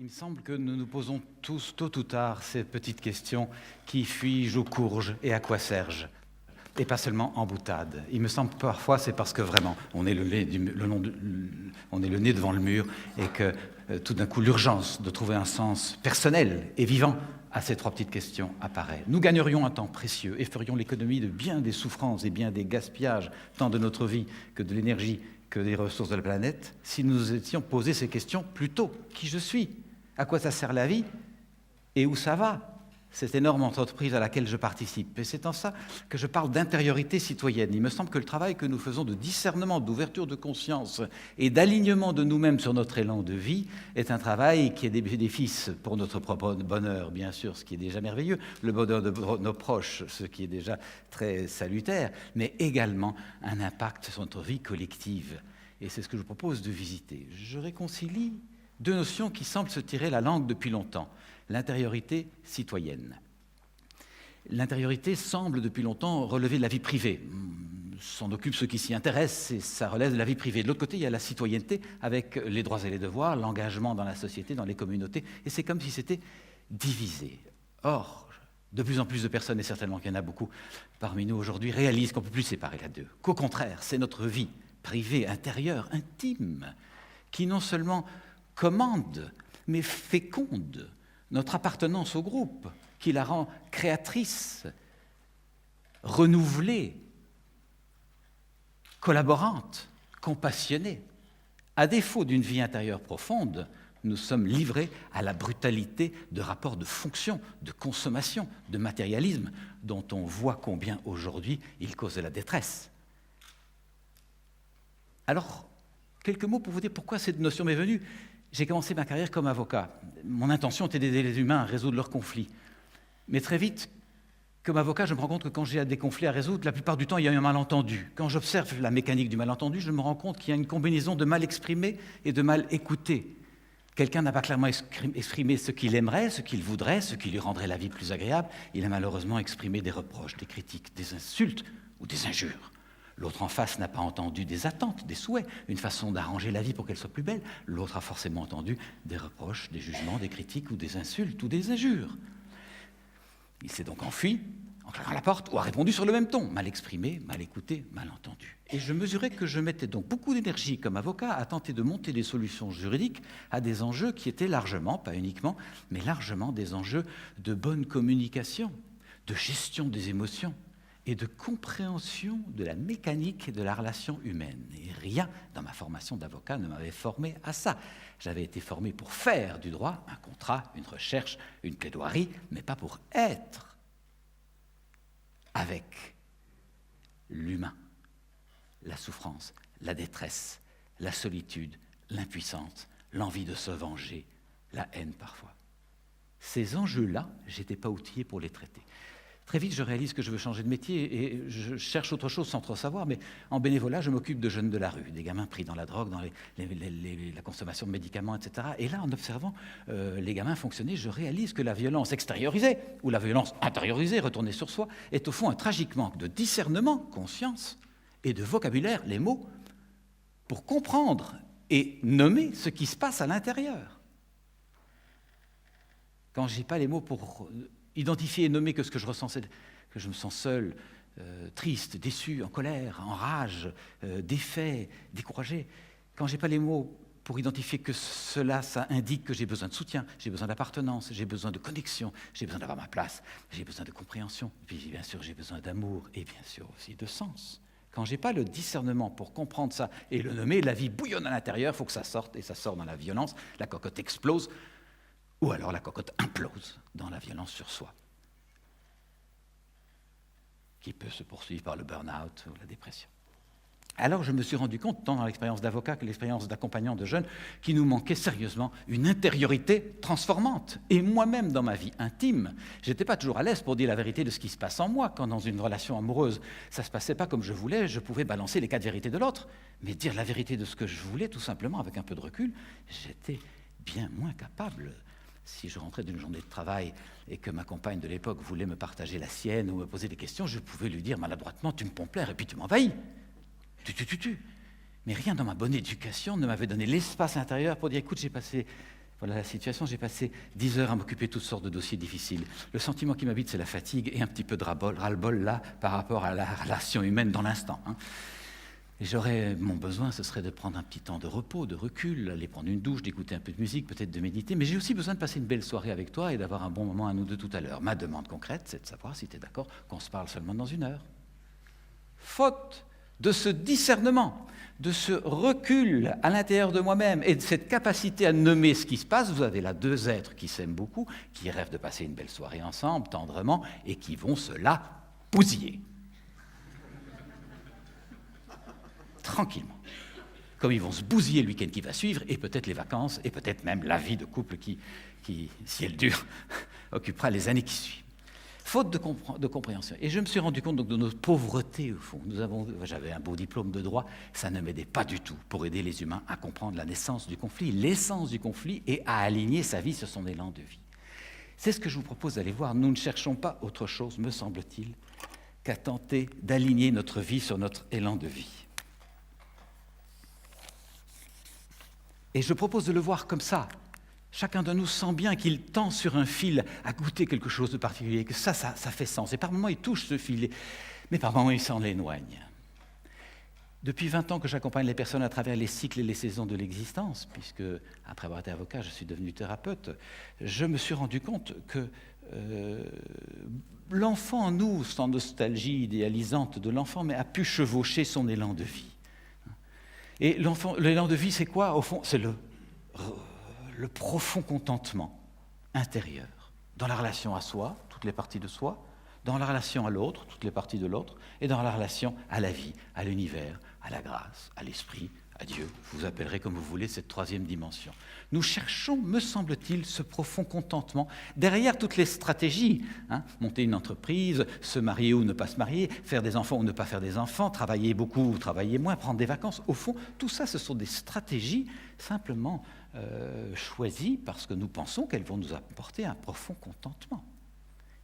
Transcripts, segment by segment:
Il me semble que nous nous posons tous, tôt ou tard, ces petites questions. Qui suis-je, où cours-je et à quoi sers-je? Et pas seulement en boutade. Il me semble que parfois c'est parce que vraiment on est le nez devant le mur et que tout d'un coup l'urgence de trouver un sens personnel et vivant à ces trois petites questions apparaît. Nous gagnerions un temps précieux et ferions l'économie de bien des souffrances et bien des gaspillages, tant de notre vie que de l'énergie, que des ressources de la planète, si nous étions posé ces questions plus tôt. Qui je suis? À quoi ça sert la vie? Et où ça va, cette énorme entreprise à laquelle je participe? Et c'est en ça que je parle d'intériorité citoyenne. Il me semble que le travail que nous faisons de discernement, d'ouverture de conscience et d'alignement de nous-mêmes sur notre élan de vie est un travail qui a des bénéfices pour notre propre bonheur, bien sûr, ce qui est déjà merveilleux, le bonheur de nos proches, ce qui est déjà très salutaire, mais également un impact sur notre vie collective. Et c'est ce que je propose de visiter. Je réconcilie deux notions qui semblent se tirer la langue depuis longtemps. L'intériorité citoyenne. L'intériorité semble depuis longtemps relever de la vie privée. S'en occupent ceux qui s'y intéressent et ça relève de la vie privée. De l'autre côté, il y a la citoyenneté avec les droits et les devoirs, l'engagement dans la société, dans les communautés, et c'est comme si c'était divisé. Or, de plus en plus de personnes, et certainement qu'il y en a beaucoup parmi nous aujourd'hui, réalisent qu'on ne peut plus séparer les deux. Qu'au contraire, c'est notre vie privée, intérieure, intime, qui non seulement commande, mais féconde notre appartenance au groupe, qui la rend créatrice, renouvelée, collaborante, compassionnée. À défaut d'une vie intérieure profonde, nous sommes livrés à la brutalité de rapports de fonction, de consommation, de matérialisme, dont on voit combien aujourd'hui il cause de la détresse. Alors, quelques mots pour vous dire pourquoi cette notion m'est venue. J'ai commencé ma carrière comme avocat. Mon intention était d'aider les humains à résoudre leurs conflits. Mais très vite, comme avocat, je me rends compte que quand j'ai des conflits à résoudre, la plupart du temps, il y a eu un malentendu. Quand j'observe la mécanique du malentendu, je me rends compte qu'il y a une combinaison de mal exprimé et de mal écouté. Quelqu'un n'a pas clairement exprimé ce qu'il aimerait, ce qu'il voudrait, ce qui lui rendrait la vie plus agréable. Il a malheureusement exprimé des reproches, des critiques, des insultes ou des injures. L'autre en face n'a pas entendu des attentes, des souhaits, une façon d'arranger la vie pour qu'elle soit plus belle. L'autre a forcément entendu des reproches, des jugements, des critiques ou des insultes ou des injures. Il s'est donc enfui en claquant la porte ou a répondu sur le même ton, mal exprimé, mal écouté, mal entendu. Et je mesurais que je mettais donc beaucoup d'énergie comme avocat à tenter de monter des solutions juridiques à des enjeux qui étaient largement, pas uniquement, mais largement des enjeux de bonne communication, de gestion des émotions, et de compréhension de la mécanique de la relation humaine. Et rien dans ma formation d'avocat ne m'avait formé à ça. J'avais été formé pour faire du droit un contrat, une recherche, une plaidoirie, mais pas pour être avec l'humain, la souffrance, la détresse, la solitude, l'impuissance, l'envie de se venger, la haine parfois. Ces enjeux-là, je n'étais pas outillé pour les traiter. Très vite, je réalise que je veux changer de métier et je cherche autre chose sans trop savoir, mais en bénévolat, je m'occupe de jeunes de la rue, des gamins pris dans la drogue, dans la consommation de médicaments, etc. Et là, en observant les gamins fonctionner, je réalise que la violence extériorisée ou la violence intériorisée, retournée sur soi, est au fond un tragique manque de discernement, conscience et de vocabulaire, les mots, pour comprendre et nommer ce qui se passe à l'intérieur. Quand je n'ai pas les mots pour identifier et nommer que ce que je ressens, c'est que je me sens seul, triste, déçu, en colère, en rage, défait, découragé. Quand je n'ai pas les mots pour identifier que cela, ça indique que j'ai besoin de soutien, j'ai besoin d'appartenance, j'ai besoin de connexion, j'ai besoin d'avoir ma place, j'ai besoin de compréhension, puis bien sûr j'ai besoin d'amour et bien sûr aussi de sens. Quand je n'ai pas le discernement pour comprendre ça et le nommer, la vie bouillonne à l'intérieur, il faut que ça sorte et ça sort dans la violence, la cocotte explose. Ou alors la cocotte implose dans la violence sur soi, qui peut se poursuivre par le burn-out ou la dépression. Alors je me suis rendu compte, tant dans l'expérience d'avocat que l'expérience d'accompagnant de jeunes, qu'il nous manquait sérieusement une intériorité transformante. Et moi-même, dans ma vie intime, je n'étais pas toujours à l'aise pour dire la vérité de ce qui se passe en moi. Quand dans une relation amoureuse, ça ne se passait pas comme je voulais, je pouvais balancer les 4 vérités de l'autre. Mais dire la vérité de ce que je voulais, tout simplement, avec un peu de recul, j'étais bien moins capable. Si je rentrais d'une journée de travail et que ma compagne de l'époque voulait me partager la sienne ou me poser des questions, je pouvais lui dire maladroitement « tu me pompes l'air et puis tu m'envahis ». Mais rien dans ma bonne éducation ne m'avait donné l'espace intérieur pour dire « écoute, j'ai passé Voilà la situation. J'ai passé 10 heures à m'occuper de toutes sortes de dossiers difficiles. Le sentiment qui m'habite, c'est la fatigue et un petit peu de ras-le-bol là par rapport à la relation humaine dans l'instant. Et mon besoin, ce serait de prendre un petit temps de repos, de recul, aller prendre une douche, d'écouter un peu de musique, peut-être de méditer. Mais j'ai aussi besoin de passer une belle soirée avec toi et d'avoir un bon moment à nous deux tout à l'heure. Ma demande concrète, c'est de savoir si tu es d'accord qu'on se parle seulement dans 1 heure. Faute de ce discernement, de ce recul à l'intérieur de moi-même et de cette capacité à nommer ce qui se passe, vous avez là 2 êtres qui s'aiment beaucoup, qui rêvent de passer une belle soirée ensemble, tendrement, et qui vont se la bousiller. Tranquillement. Comme ils vont se bousiller le week-end qui va suivre, et peut-être les vacances, et peut-être même la vie de couple qui si elle dure, occupera les années qui suivent. Faute de compréhension. Et je me suis rendu compte donc, de notre pauvreté, au fond. J'avais un beau diplôme de droit, ça ne m'aidait pas du tout pour aider les humains à comprendre la naissance du conflit, l'essence du conflit, et à aligner sa vie sur son élan de vie. C'est ce que je vous propose d'aller voir. Nous ne cherchons pas autre chose, me semble-t-il, qu'à tenter d'aligner notre vie sur notre élan de vie. Et je propose de le voir comme ça. Chacun de nous sent bien qu'il tend sur un fil à goûter quelque chose de particulier, que ça fait sens. Et par moments, il touche ce fil, mais par moments, il s'en éloigne. Depuis 20 ans que j'accompagne les personnes à travers les cycles et les saisons de l'existence, puisque, après avoir été avocat, je suis devenu thérapeute, je me suis rendu compte que l'enfant en nous, sans nostalgie idéalisante de l'enfant, mais a pu chevaucher son élan de vie. Et l'élan de vie, c'est quoi, au fond? C'est le profond contentement intérieur, dans la relation à soi, toutes les parties de soi, dans la relation à l'autre, toutes les parties de l'autre, et dans la relation à la vie, à l'univers, à la grâce, à l'esprit, à Dieu. Vous appellerez comme vous voulez cette 3e dimension. Nous cherchons, me semble-t-il, ce profond contentement derrière toutes les stratégies. Monter une entreprise, se marier ou ne pas se marier, faire des enfants ou ne pas faire des enfants, travailler beaucoup ou travailler moins, prendre des vacances. Au fond, tout ça, ce sont des stratégies simplement choisies parce que nous pensons qu'elles vont nous apporter un profond contentement.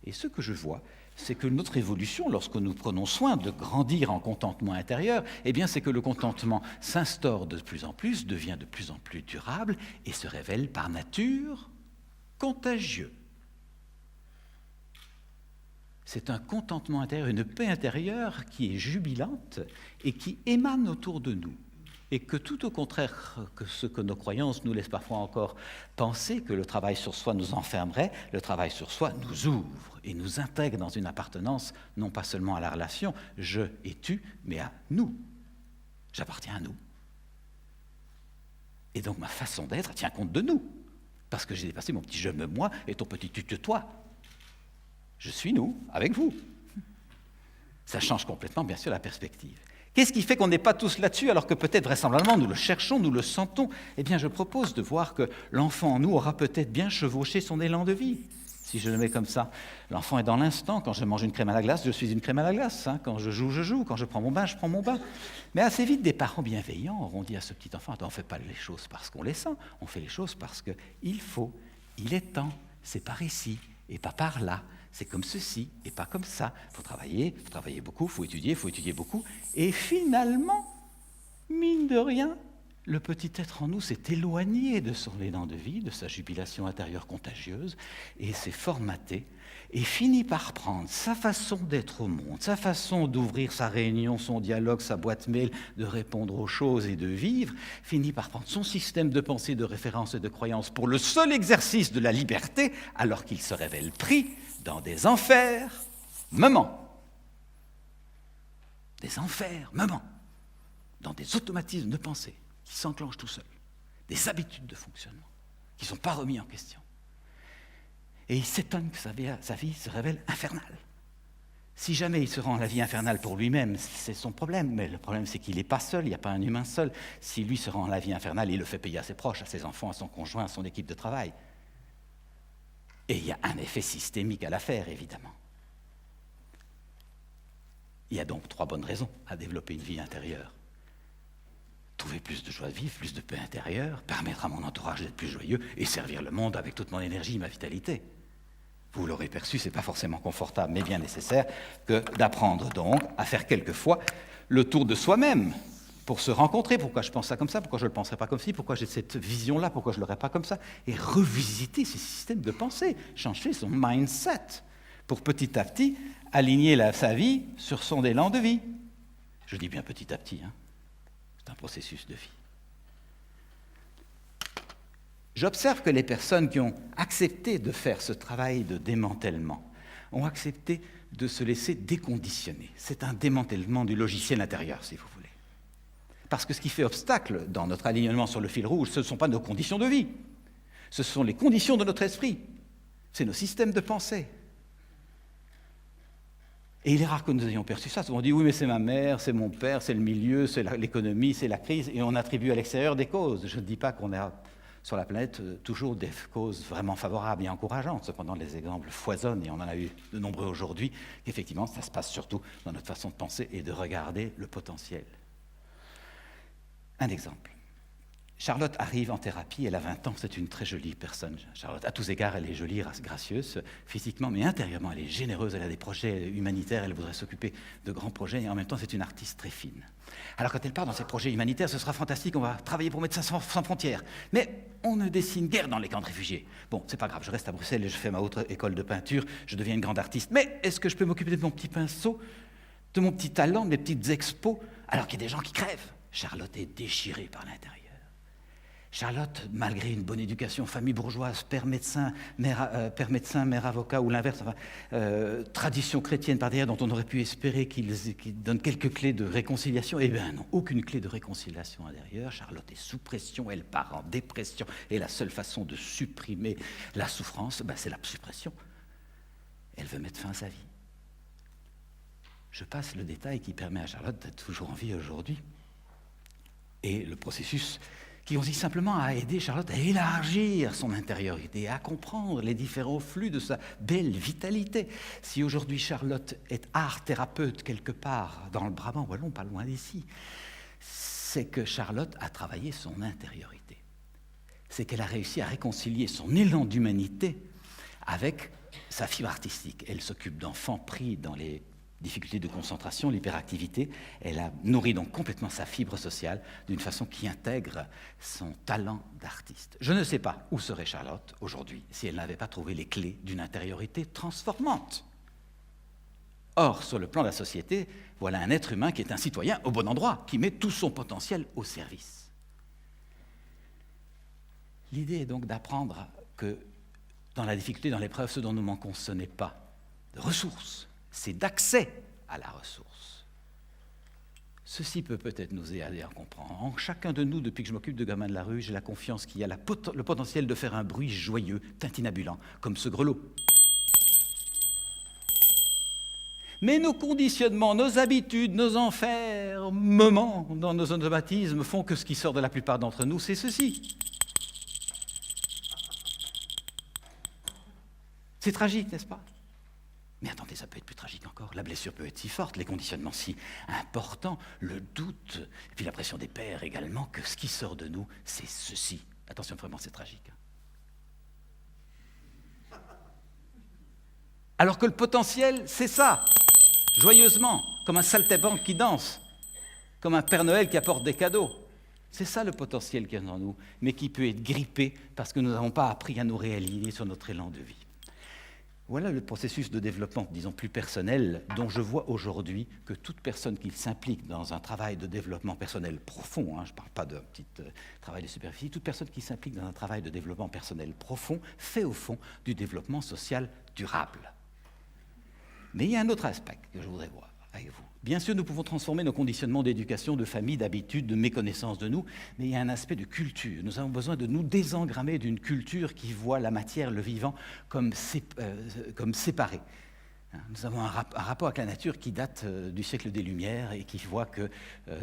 Et ce que je vois, c'est que notre évolution, lorsque nous prenons soin de grandir en contentement intérieur, eh bien, c'est que le contentement s'instaure de plus en plus, devient de plus en plus durable et se révèle par nature contagieux. C'est un contentement intérieur, une paix intérieure qui est jubilante et qui émane autour de nous. Et que tout au contraire que ce que nos croyances nous laissent parfois encore penser, que le travail sur soi nous enfermerait, le travail sur soi nous ouvre et nous intègre dans une appartenance, non pas seulement à la relation « je et tu », mais à nous. J'appartiens à nous. Et donc ma façon d'être tient compte de nous, parce que j'ai dépassé mon petit « je me moi » et ton petit « tu te toi ». Je suis nous, avec vous. Ça change complètement, bien sûr, la perspective. Qu'est-ce qui fait qu'on n'est pas tous là-dessus, alors que peut-être vraisemblablement nous le cherchons, nous le sentons? Eh bien, je propose de voir que l'enfant en nous aura peut-être bien chevauché son élan de vie, si je le mets comme ça. L'enfant est dans l'instant. Quand je mange une crème à la glace, je suis une crème à la glace. Quand je joue. Quand je prends mon bain, je prends mon bain. Mais assez vite, des parents bienveillants auront dit à ce petit enfant, « Attends, on ne fait pas les choses parce qu'on les sent, on fait les choses parce qu'il faut, il est temps, c'est par ici et pas par là. » C'est comme ceci et pas comme ça. Il faut travailler beaucoup, il faut étudier beaucoup. Et finalement, mine de rien, le petit être en nous s'est éloigné de son élan de vie, de sa jubilation intérieure contagieuse, et s'est formaté, et finit par prendre sa façon d'être au monde, sa façon d'ouvrir sa réunion, son dialogue, sa boîte mail, de répondre aux choses et de vivre, finit par prendre son système de pensée, de référence et de croyance pour le seul exercice de la liberté, alors qu'il se révèle pris dans des enfers moments. Des enfers moments. Dans des automatismes de pensée qui s'enclenchent tout seuls. Des habitudes de fonctionnement qui ne sont pas remis en question. Et il s'étonne que sa vie se révèle infernale. Si jamais il se rend à la vie infernale pour lui-même, c'est son problème. Mais le problème, c'est qu'il n'est pas seul, il n'y a pas un humain seul. Si lui se rend à la vie infernale, il le fait payer à ses proches, à ses enfants, à son conjoint, à son équipe de travail. Et il y a un effet systémique à l'affaire, évidemment. Il y a donc 3 bonnes raisons à développer une vie intérieure. Trouver plus de joie de vivre, plus de paix intérieure, permettre à mon entourage d'être plus joyeux et servir le monde avec toute mon énergie et ma vitalité. Vous l'aurez perçu, ce n'est pas forcément confortable, mais bien nécessaire que d'apprendre donc à faire quelquefois le tour de soi-même pour se rencontrer, pourquoi je pense ça comme ça, pourquoi je ne le penserais pas comme ci, pourquoi j'ai cette vision-là, pourquoi je ne l'aurais pas comme ça, et revisiter ces systèmes de pensée, changer son mindset, pour petit à petit aligner sa vie sur son élan de vie. Je dis bien petit à petit, hein. C'est un processus de vie. J'observe que les personnes qui ont accepté de faire ce travail de démantèlement ont accepté de se laisser déconditionner. C'est un démantèlement du logiciel intérieur, si vous voulez. Parce que ce qui fait obstacle dans notre alignement sur le fil rouge, ce ne sont pas nos conditions de vie, ce sont les conditions de notre esprit, c'est nos systèmes de pensée. Et il est rare que nous ayons perçu ça. On dit oui, mais c'est ma mère, c'est mon père, c'est le milieu, c'est l'économie, c'est la crise, et on attribue à l'extérieur des causes. Je ne dis pas qu'on a sur la planète toujours des causes vraiment favorables et encourageantes. Cependant, les exemples foisonnent, et on en a eu de nombreux aujourd'hui, qu'effectivement, ça se passe surtout dans notre façon de penser et de regarder le potentiel. Un exemple. Charlotte arrive en thérapie, elle a 20 ans, c'est une très jolie personne. Charlotte, à tous égards, elle est jolie, gracieuse, physiquement, mais intérieurement, elle est généreuse, elle a des projets humanitaires, elle voudrait s'occuper de grands projets, et en même temps, c'est une artiste très fine. Alors quand elle part dans ses projets humanitaires, ce sera fantastique, on va travailler pour Médecins sans frontières. Mais on ne dessine guère dans les camps de réfugiés. Bon, c'est pas grave, je reste à Bruxelles et je fais ma haute école de peinture, je deviens une grande artiste. Mais est-ce que je peux m'occuper de mon petit pinceau, de mon petit talent, de mes petites expos, alors qu'il y a des gens qui crèvent? Charlotte est déchirée par l'intérieur. Charlotte, malgré une bonne éducation, famille bourgeoise, père médecin, mère avocat, ou l'inverse, enfin, tradition chrétienne par derrière, dont on aurait pu espérer qu'il donne quelques clés de réconciliation, eh bien non, aucune clé de réconciliation à derrière. Charlotte est sous pression, elle part en dépression, et la seule façon de supprimer la souffrance, c'est la suppression. Elle veut mettre fin à sa vie. Je passe le détail qui permet à Charlotte d'être toujours en vie aujourd'hui. Et le processus qui consiste simplement à aider Charlotte à élargir son intériorité, à comprendre les différents flux de sa belle vitalité. Si aujourd'hui Charlotte est art-thérapeute quelque part dans le Brabant wallon, pas loin d'ici, c'est que Charlotte a travaillé son intériorité. C'est qu'elle a réussi à réconcilier son élan d'humanité avec sa fibre artistique. Elle s'occupe d'enfants pris dans les difficultés de concentration, l'hyperactivité. Elle a nourri donc complètement sa fibre sociale d'une façon qui intègre son talent d'artiste. Je ne sais pas où serait Charlotte aujourd'hui si elle n'avait pas trouvé les clés d'une intériorité transformante. Or, sur le plan de la société, voilà un être humain qui est un citoyen au bon endroit, qui met tout son potentiel au service. L'idée est donc d'apprendre que dans la difficulté, dans l'épreuve, ce dont nous manquons, ce n'est pas de ressources, c'est d'accès à la ressource. Ceci peut peut-être nous aider à comprendre. En chacun de nous, depuis que je m'occupe de gamins de la rue, j'ai la confiance qu'il y a le potentiel de faire un bruit joyeux, tintinabulant, comme ce grelot. Mais nos conditionnements, nos habitudes, nos enfermements dans nos automatismes font que ce qui sort de la plupart d'entre nous, c'est ceci. C'est tragique, n'est-ce pas ? Mais attendez, ça peut être plus tragique encore. La blessure peut être si forte, les conditionnements si importants, le doute, et puis la pression des pères également, que ce qui sort de nous, c'est ceci. Attention, vraiment, c'est tragique. Alors que le potentiel, c'est ça, joyeusement, comme un saltimbanque qui danse, comme un Père Noël qui apporte des cadeaux. C'est ça le potentiel qu'il y a en nous, mais qui peut être grippé parce que nous n'avons pas appris à nous réaligner sur notre élan de vie. Voilà le processus de développement, disons, plus personnel, dont je vois aujourd'hui que toute personne qui s'implique dans un travail de développement personnel profond, je ne parle pas d'un petit travail de superficie, toute personne qui s'implique dans un travail de développement personnel profond fait au fond du développement social durable. Mais il y a un autre aspect que je voudrais voir avec vous. Bien sûr, nous pouvons transformer nos conditionnements d'éducation, de famille, d'habitude, de méconnaissance de nous, mais il y a un aspect de culture. Nous avons besoin de nous désengrammer d'une culture qui voit la matière, le vivant, comme séparé. Nous avons un rapport avec la nature qui date du siècle des Lumières et qui voit que,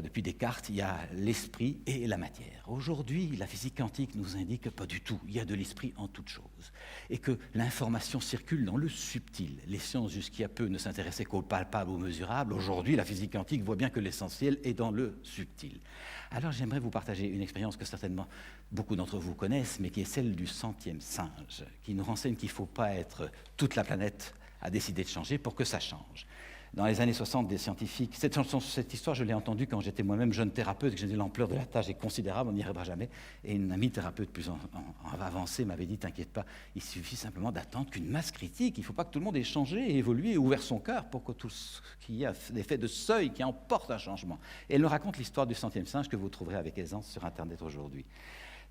depuis Descartes, il y a l'esprit et la matière. Aujourd'hui, la physique quantique nous indique que pas du tout. Il y a de l'esprit en toute chose. Et que l'information circule dans le subtil. Les sciences, jusqu'il y a peu, ne s'intéressaient qu'au palpable, au mesurable. Aujourd'hui, la physique quantique voit bien que l'essentiel est dans le subtil. Alors, j'aimerais vous partager une expérience que certainement beaucoup d'entre vous connaissent, mais qui est celle du 100e singe, qui nous renseigne qu'il ne faut pas être toute la planète à décider de changer pour que ça change. Dans les années 60, des scientifiques... Cette histoire, je l'ai entendue quand j'étais moi-même jeune thérapeute, que j'ai dit l'ampleur de la tâche est considérable, on n'y arrivera jamais. Et une amie thérapeute plus avancée m'avait dit, t'inquiète pas, il suffit simplement d'attendre qu'une masse critique, il ne faut pas que tout le monde ait changé, et évolué et ouvert son cœur pour que tout ce qu'il y a l'effet de seuil qui emporte un changement. Et elle nous raconte l'histoire du centième singe que vous trouverez avec aisance sur Internet aujourd'hui.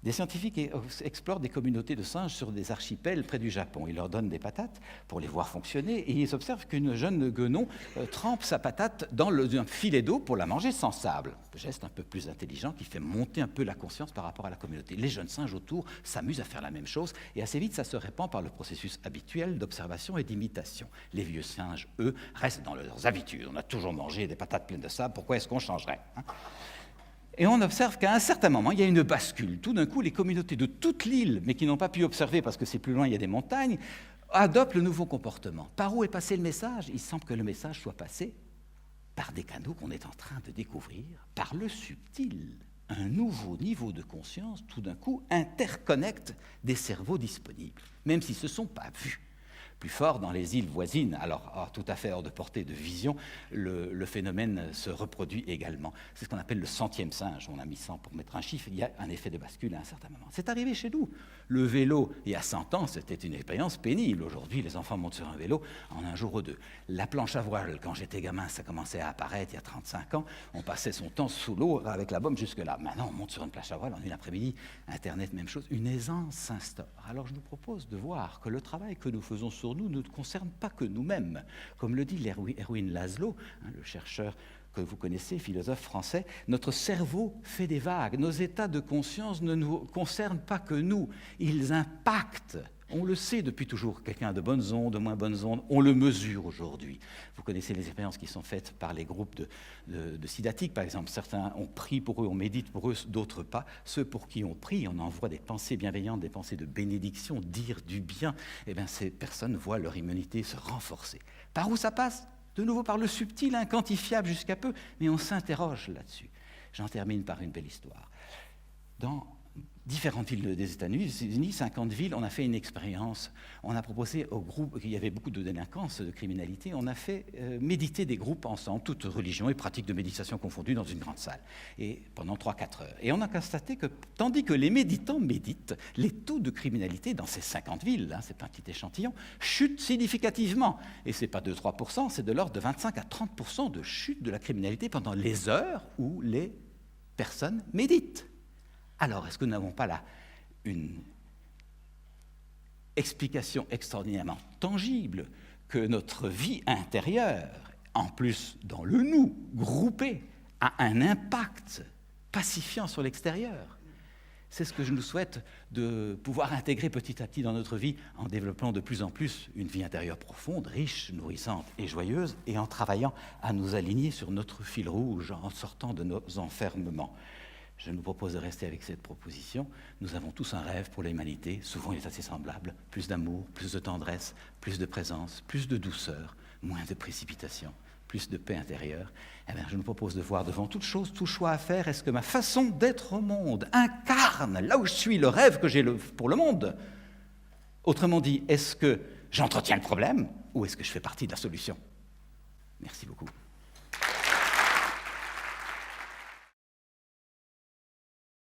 Des scientifiques explorent des communautés de singes sur des archipels près du Japon. Ils leur donnent des patates pour les voir fonctionner et ils observent qu'une jeune guenon trempe sa patate dans un filet d'eau pour la manger sans sable. Geste un peu plus intelligent qui fait monter un peu la conscience par rapport à la communauté. Les jeunes singes autour s'amusent à faire la même chose et assez vite ça se répand par le processus habituel d'observation et d'imitation. Les vieux singes, eux, restent dans leurs habitudes. On a toujours mangé des patates pleines de sable, pourquoi est-ce qu'on changerait, hein? Et on observe qu'à un certain moment, il y a une bascule. Tout d'un coup, les communautés de toute l'île, mais qui n'ont pas pu observer parce que c'est plus loin, il y a des montagnes, adoptent le nouveau comportement. Par où est passé le message? Il semble que le message soit passé par des canaux qu'on est en train de découvrir, par le subtil. Un nouveau niveau de conscience, tout d'un coup, interconnecte des cerveaux disponibles, même s'ils ne se sont pas vus. Plus fort, dans les îles voisines, alors tout à fait hors de portée de vision, le phénomène se reproduit également. C'est ce qu'on appelle le centième singe. On a mis 100 pour mettre un chiffre. Il y a un effet de bascule à un certain moment. C'est arrivé chez nous. Le vélo, il y a 100 ans, c'était une expérience pénible. Aujourd'hui, les enfants montent sur un vélo en un jour ou deux. La planche à voile, quand j'étais gamin, ça commençait à apparaître il y a 35 ans. On passait son temps sous l'eau avec la bombe jusque-là. Maintenant, on monte sur une planche à voile en une après-midi. Internet, même chose. Une aisance s'instaure. Alors, je nous propose de voir que le travail que nous faisons sur nous ne concerne pas que nous-mêmes. Comme le dit Erwin Laszlo, le chercheur que vous connaissez, philosophe français, notre cerveau fait des vagues. Nos états de conscience ne nous concernent pas que nous. Ils impactent. On le sait depuis toujours, quelqu'un a de bonnes ondes, de moins bonnes ondes, on le mesure aujourd'hui. Vous connaissez les expériences qui sont faites par les groupes de sidatiques, par exemple. Certains ont prié pour eux, on médite pour eux, d'autres pas. Ceux pour qui on prie, on envoie des pensées bienveillantes, des pensées de bénédiction, dire du bien. Eh bien, ces personnes voient leur immunité se renforcer. Par où ça passe? De nouveau par le subtil, inquantifiable jusqu'à peu, mais on s'interroge là-dessus. J'en termine par une belle histoire. Dans différentes villes des États-Unis, 50 villes, on a fait une expérience. On a proposé aux groupes, il y avait beaucoup de délinquance, de criminalité, on a fait méditer des groupes ensemble, toutes religions et pratiques de méditation confondues dans une grande salle, et pendant 3-4 heures. Et on a constaté que, tandis que les méditants méditent, les taux de criminalité dans ces 50 villes, c'est pas un petit échantillon, chutent significativement. Et c'est pas 2-3%, c'est de l'ordre de 25 à 30% de chute de la criminalité pendant les heures où les personnes méditent. Alors, est-ce que nous n'avons pas là une explication extraordinairement tangible que notre vie intérieure, en plus dans le nous, groupé, a un impact pacifiant sur l'extérieur? C'est ce que je nous souhaite de pouvoir intégrer petit à petit dans notre vie en développant de plus en plus une vie intérieure profonde, riche, nourrissante et joyeuse, et en travaillant à nous aligner sur notre fil rouge, en sortant de nos enfermements. Je nous propose de rester avec cette proposition. Nous avons tous un rêve pour l'humanité, souvent il est assez semblable. Plus d'amour, plus de tendresse, plus de présence, plus de douceur, moins de précipitation, plus de paix intérieure. Eh bien, je nous propose de voir devant toute chose, tout choix à faire, est-ce que ma façon d'être au monde incarne, là où je suis, le rêve que j'ai pour le monde? Autrement dit, est-ce que j'entretiens le problème ou est-ce que je fais partie de la solution? Merci beaucoup.